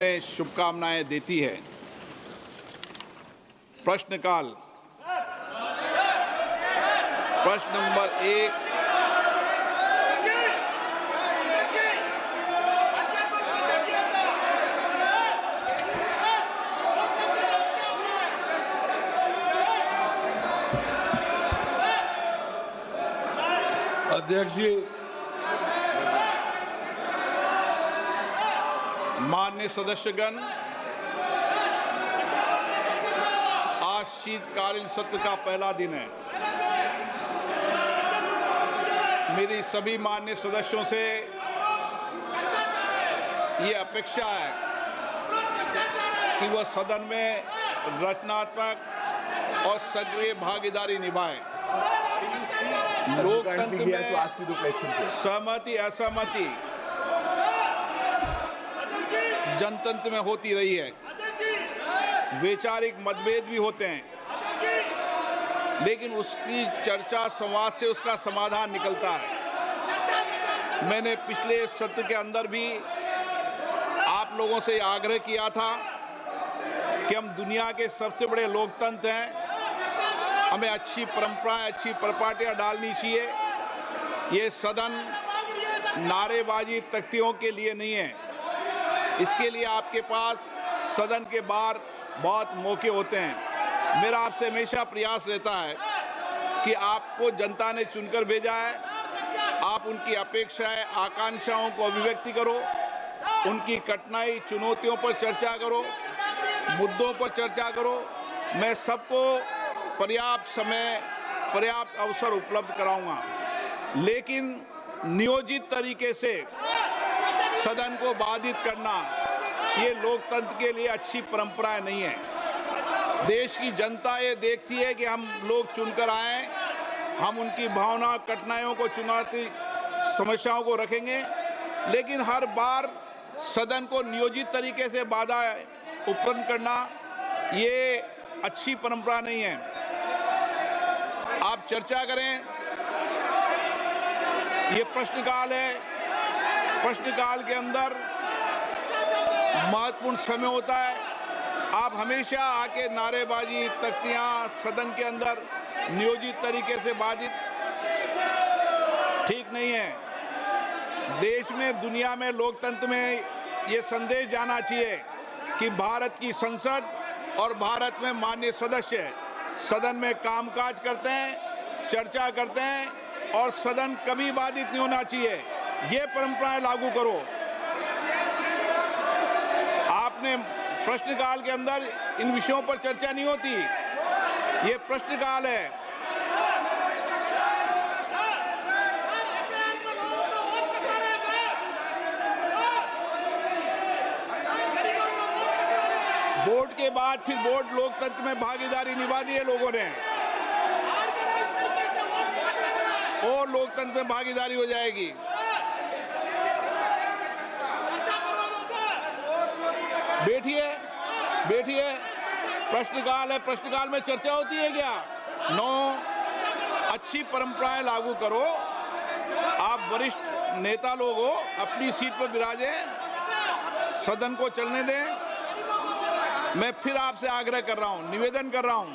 में शुभकामनाएं देती है। प्रश्नकाल। प्रश्न नंबर 1 अध्यक्ष जी, माननीय सदस्यगण, आज शीतकालीन सत्र का पहला दिन है। मेरी सभी माननीय सदस्यों से ये अपेक्षा है कि वह सदन में रचनात्मक और सक्रिय भागीदारी निभाएं। लोकतंत्र में सहमति असहमति जनतंत्र में होती रही है। वैचारिक मतभेद भी होते हैं, लेकिन उसकी चर्चा संवाद से उसका समाधान निकलता है। मैंने पिछले सत्र के अंदर भी आप लोगों से आग्रह किया था कि हम दुनिया के सबसे बड़े लोकतंत्र हैं, हमें अच्छी परंपराएं, अच्छी परिपाटियां डालनी चाहिए। ये सदन नारेबाजी तख्तियों के लिए नहीं है। इसके लिए आपके पास सदन के बाहर बहुत मौके होते हैं। मेरा आपसे हमेशा प्रयास रहता है कि आपको जनता ने चुनकर भेजा है, आप उनकी अपेक्षाएं, आकांक्षाओं को अभिव्यक्ति करो, उनकी कठिनाई, चुनौतियों पर चर्चा करो, मुद्दों पर चर्चा करो। मैं सबको पर्याप्त समय, पर्याप्त अवसर उपलब्ध कराऊंगा, लेकिन नियोजित तरीके से सदन को बाधित करना ये लोकतंत्र के लिए अच्छी परंपरा नहीं है। देश की जनता ये देखती है कि हम लोग चुनकर आए, हम उनकी भावना, कठिनाइयों को, चुनौती, समस्याओं को रखेंगे, लेकिन हर बार सदन को नियोजित तरीके से बाधा उत्पन्न करना ये अच्छी परंपरा नहीं है। आप चर्चा करें। ये प्रश्नकाल है। प्रश्नकाल के अंदर महत्वपूर्ण समय होता है। आप हमेशा आके नारेबाजी, तख्तियां सदन के अंदर नियोजित तरीके से बाधित ठीक नहीं है। देश में, दुनिया में, लोकतंत्र में ये संदेश जाना चाहिए कि भारत की संसद और भारत में माननीय सदस्य सदन में कामकाज करते हैं, चर्चा करते हैं और सदन कभी बाधित नहीं होना चाहिए। ये परंपराएं लागू करो। आपने प्रश्नकाल के अंदर इन विषयों पर चर्चा नहीं होती। ये प्रश्नकाल है। वोट के बाद फिर वोट लोकतंत्र में भागीदारी निभा दी है लोगों ने, और लोकतंत्र में भागीदारी हो जाएगी। बैठिए, बैठिए। प्रश्नकाल है, प्रश्नकाल में चर्चा होती है क्या? नो। अच्छी परंपराएं लागू करो। आप वरिष्ठ नेता लोग हो, अपनी सीट पर विराजे, सदन को चलने दें। मैं फिर आपसे आग्रह कर रहा हूं, निवेदन कर रहा हूं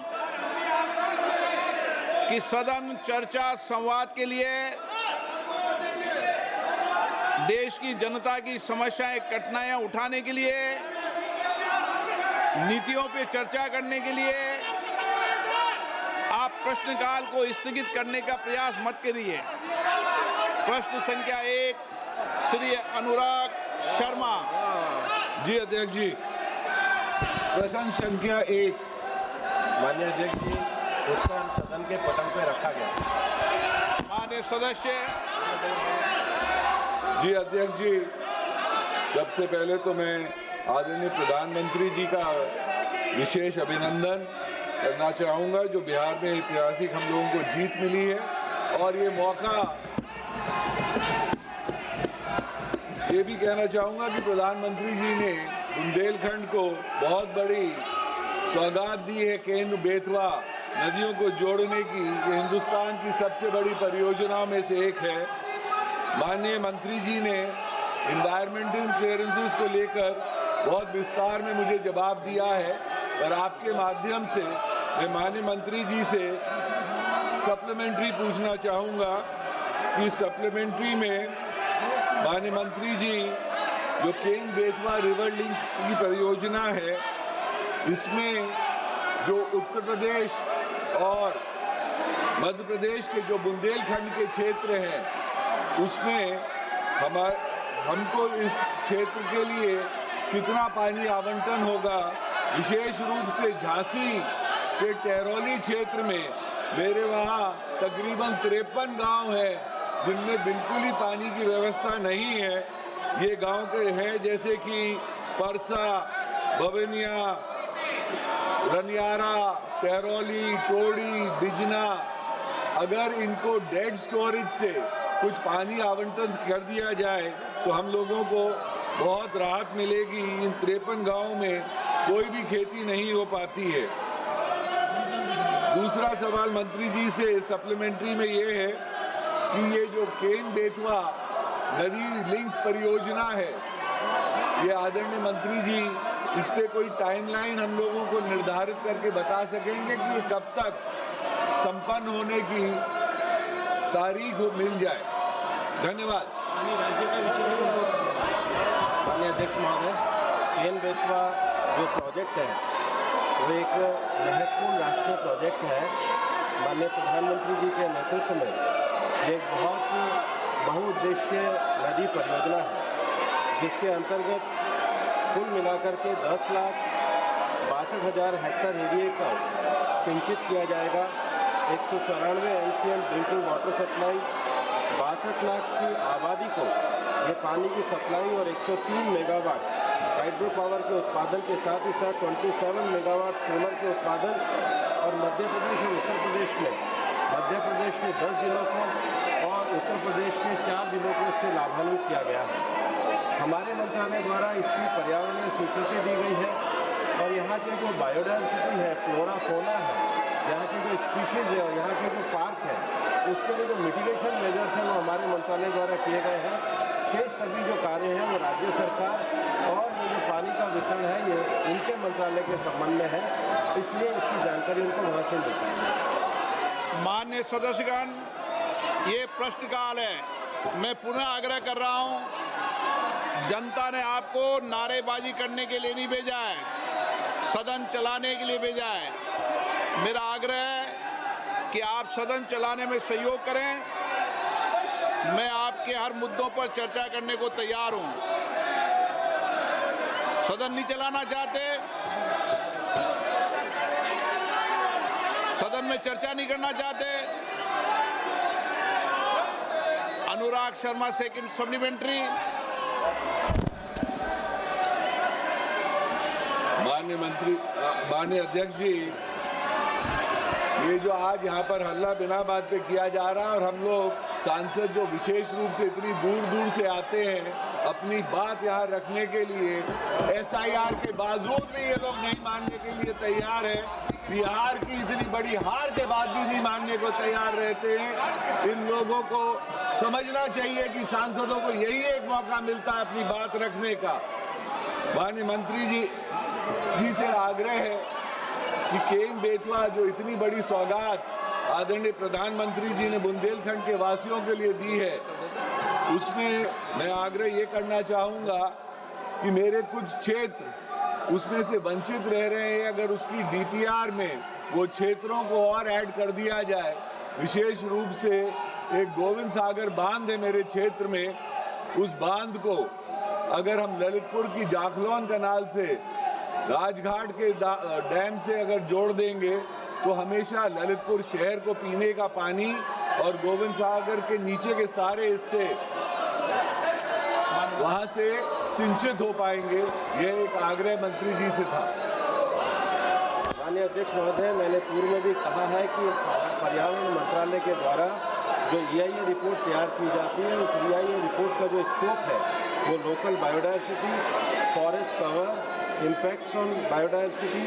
कि सदन चर्चा संवाद के लिए, देश की जनता की समस्याएं, कठिनाइयां उठाने के लिए, नीतियों पे चर्चा करने के लिए आप प्रश्नकाल को स्थगित करने का प्रयास मत करिए। प्रश्न संख्या 1 श्री अनुराग शर्मा। जी अध्यक्ष जी, प्रश्न संख्या 1 माननीय अध्यक्ष जी, उत्तर सदन के पटल पर रखा गया। माननीय सदस्य। जी अध्यक्ष जी, सबसे पहले तो मैं आदरणीय प्रधानमंत्री जी का विशेष अभिनंदन करना चाहूँगा, जो बिहार में ऐतिहासिक हम लोगों को जीत मिली है। और ये मौका ये भी कहना चाहूँगा कि प्रधानमंत्री जी ने बुंदेलखंड को बहुत बड़ी सौगात दी है। केंद्र बेतवा नदियों को जोड़ने की ये हिंदुस्तान की सबसे बड़ी परियोजनाओं में से एक है। माननीय मंत्री जी ने एनवायरमेंटल क्लियरेंसेस को लेकर बहुत विस्तार में मुझे जवाब दिया है और आपके माध्यम से मैं माननीय मंत्री जी से सप्लीमेंट्री पूछना चाहूँगा कि सप्लीमेंट्री में माननीय मंत्री जी जो केन बेतवा रिवर लिंक की परियोजना है, इसमें जो उत्तर प्रदेश और मध्य प्रदेश के जो बुंदेलखंड के क्षेत्र हैं, उसमें हमको इस क्षेत्र के लिए कितना पानी आवंटन होगा। विशेष रूप से झांसी के टहरौली क्षेत्र में मेरे वहाँ तकरीबन 53 गांव हैं जिनमें बिल्कुल ही पानी की व्यवस्था नहीं है। ये गांव के हैं जैसे कि परसा, बबनिया, रनियारा, टहरौली, टोड़ी, बिजना। अगर इनको डेड स्टोरेज से कुछ पानी आवंटन कर दिया जाए तो हम लोगों को बहुत राहत मिलेगी। इन 53 गांवों में कोई भी खेती नहीं हो पाती है। दूसरा सवाल मंत्री जी से सप्लीमेंट्री में ये है कि ये जो केन बेतवा नदी लिंक परियोजना है, ये आदरणीय मंत्री जी इस पे कोई टाइमलाइन हम लोगों को निर्धारित करके बता सकेंगे कि ये कब तक संपन्न होने की तारीख मिल जाए? धन्यवाद। माननीय अध्यक्ष महोदय, केन बेतवा जो प्रोजेक्ट है वो एक महत्वपूर्ण राष्ट्रीय प्रोजेक्ट है। माननीय प्रधानमंत्री जी के नेतृत्व में एक बहुत बहुउद्देशीय नदी परियोजना है, जिसके अंतर्गत कुल मिलाकर के 10,62,000 हेक्टेयर एरिया को सिंचित किया जाएगा। 194 MCM drinking water supply, 62 lakh की आबादी को ये पानी की सप्लाई और 103 मेगावाट हाइड्रो पावर के उत्पादन के साथ ही साथ 27 मेगावाट सोलर के उत्पादन और मध्य प्रदेश और उत्तर प्रदेश में 10 जिलों को और उत्तर प्रदेश के 4 जिलों को इससे लाभान्वित किया गया है। हमारे मंत्रालय द्वारा इसकी पर्यावरणीय स्वीकृति दी गई है और यहाँ के जो बायोडाइवर्सिटी है, फ्लोरा फोना है, यहाँ के जो स्पीशीज है और यहाँ के जो पार्क है, उसके लिए जो मिटिगेशन मेजर्स हैं वो हमारे मंत्रालय द्वारा किए गए हैं। शेष सभी जो कार्य हैं वो राज्य सरकार और जो पानी का वितरण है ये उनके मंत्रालय के संबंध में है, इसलिए इसकी जानकारी उनको वहाँ से मिलती है। माननीय सदस्यगण, ये प्रश्नकाल है। मैं पुनः आग्रह कर रहा हूँ, जनता ने आपको नारेबाजी करने के लिए नहीं भेजा है, सदन चलाने के लिए भेजा है। मेरा आग्रह है कि आप सदन चलाने में सहयोग करें। मैं आपके हर मुद्दों पर चर्चा करने को तैयार हूं। सदन नहीं चलाना चाहते, सदन में चर्चा नहीं करना चाहते। Anurag Sharma, second supplementary. माननीय अध्यक्ष जी, ये जो आज यहाँ पर हल्ला बिना बात पे किया जा रहा है और हम लोग सांसद जो विशेष रूप से इतनी दूर दूर से आते हैं अपनी बात यहाँ रखने के लिए, SIR के बावजूद भी ये लोग नहीं मानने के लिए तैयार है। बिहार की इतनी बड़ी हार के बाद भी नहीं मानने को तैयार रहते हैं। इन लोगों को समझना चाहिए कि सांसदों को यही एक मौका मिलता है अपनी बात रखने का। माननीय मंत्री जी से आग्रह है कि केन बेतवा जो इतनी बड़ी सौगात आदरणीय प्रधानमंत्री जी ने बुंदेलखंड के वासियों के लिए दी है, उसमें मैं आग्रह ये करना चाहूँगा कि मेरे कुछ क्षेत्र उसमें से वंचित रह रहे हैं। अगर उसकी DPR में वो क्षेत्रों को और ऐड कर दिया जाए, विशेष रूप से एक गोविंद सागर बांध है मेरे क्षेत्र में, उस बांध को अगर हम ललितपुर की जाखलौन कनाल से राजघाट के डैम से अगर जोड़ देंगे तो हमेशा ललितपुर शहर को पीने का पानी और गोविंद सागर के नीचे के सारे हिस्से वहां से सिंचित हो पाएंगे। यह एक आग्रह मंत्री जी से था। माननीय अध्यक्ष महोदय, मैंने पूर्व में भी कहा है कि पर्यावरण मंत्रालय के द्वारा जो EIA रिपोर्ट तैयार की जाती है, उस EIA रिपोर्ट का जो स्कोप है वो local biodiversity, forest cover, impacts on biodiversity,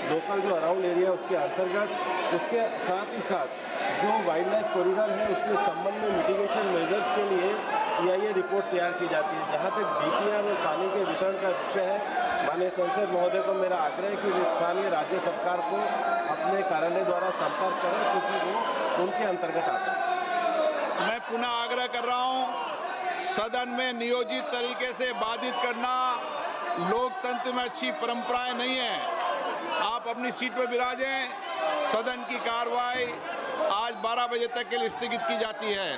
local जो अराउंड एरिया उसके अंतर्गत, उसके साथ ही साथ जो वाइल्ड लाइफ कॉरिडोर है उसके संबंध में मिटिगेशन मेजर्स के लिए EIA रिपोर्ट तैयार की जाती है। जहाँ तक DPR में पानी के वितरण का विषय है, माननीय संसद महोदय को मेरा आग्रह है कि वे स्थानीय राज्य सरकार को अपने कार्यालय द्वारा संपर्क करें, क्योंकि वो उनके अंतर्गत आता है। मैं पुनः आग्रह कर रहा हूं, सदन में नियोजित तरीके से बाधित करना लोकतंत्र में अच्छी परंपराएं नहीं है। आप अपनी सीट पर विराजें। सदन की कार्रवाई आज 12 बजे तक के लिए स्थगित की जाती है।